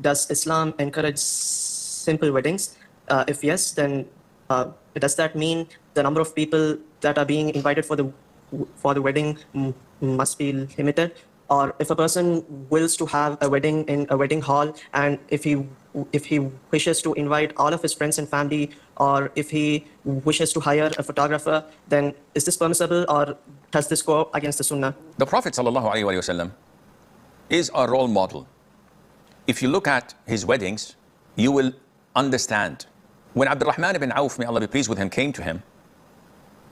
does Islam encourage simple weddings? If yes, then does that mean the number of people that are being invited for the wedding must be limited? Or if a person wills to have a wedding in a wedding hall, and if he wishes to invite all of his friends and family, or if he wishes to hire a photographer, then is this permissible, or does this go against the Sunnah? The Prophet ﷺ is a role model. If you look at his weddings, you will understand. When Abdurrahman ibn Auf, may Allah be pleased with him, came to him,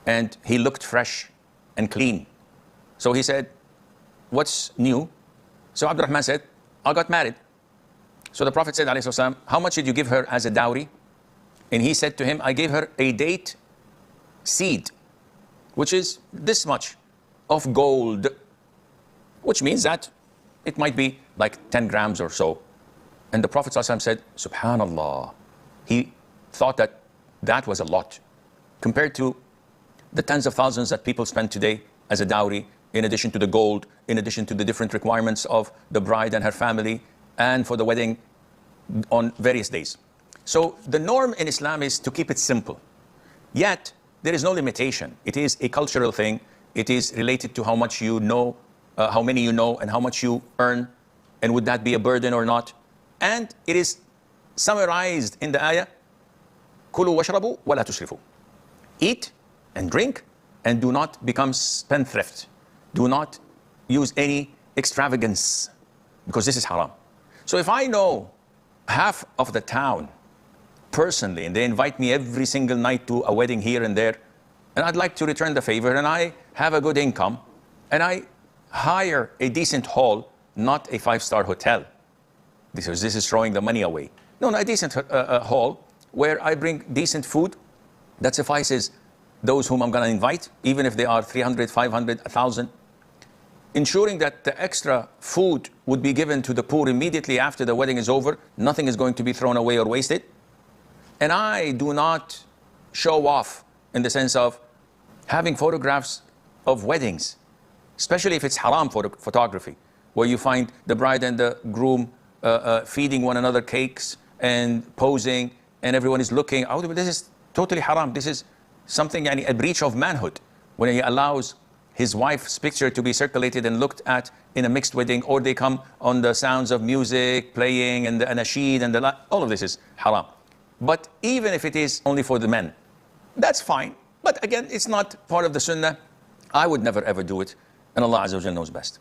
and he looked fresh and clean. So he said, "What's new?" So Abdurrahman said, "I got married." So the Prophet said, "Alayhi, how much did you give her as a dowry?" And he said to him, "I gave her a date seed, which is this much of gold," which means that it might be like 10 grams or so. And the Prophet ﷺ said, "Subhanallah." He thought that that was a lot compared to the tens of thousands that people spend today as a dowry, in addition to the gold, in addition to the different requirements of the bride and her family, and for the wedding on various days. So the norm in Islam is to keep it simple. Yet, there is no limitation. It is a cultural thing. It is related to how much you know, how many you know, and how much you earn, and would that be a burden or not. And it is summarized in the ayah, "Kulu washrabu wa la tusrifu." Eat and drink, and do not become spendthrift. Do not use any extravagance, because this is haram. So if I know half of the town personally, and they invite me every single night to a wedding here and there, and I'd like to return the favor, and I have a good income, and I hire a decent hall, not a 5-star hotel. This is throwing the money away. No, a decent hall where I bring decent food that suffices those whom I'm going to invite, even if they are 300, 500, 1,000. Ensuring that the extra food would be given to the poor immediately after the wedding is over. Nothing is going to be thrown away or wasted. And I do not show off in the sense of having photographs of weddings, especially if it's haram photography, where you find the bride and the groom feeding one another cakes and posing, and everyone is looking. Oh, this is totally haram. This is something, a breach of manhood, when he allows his wife's picture to be circulated and looked at in a mixed wedding, or they come on the sounds of music playing and the nasheed and all of this is haram. But even if it is only for the men, that's fine. But again, it's not part of the sunnah. I would never ever do it, and Allah Azza wa Jalla knows best.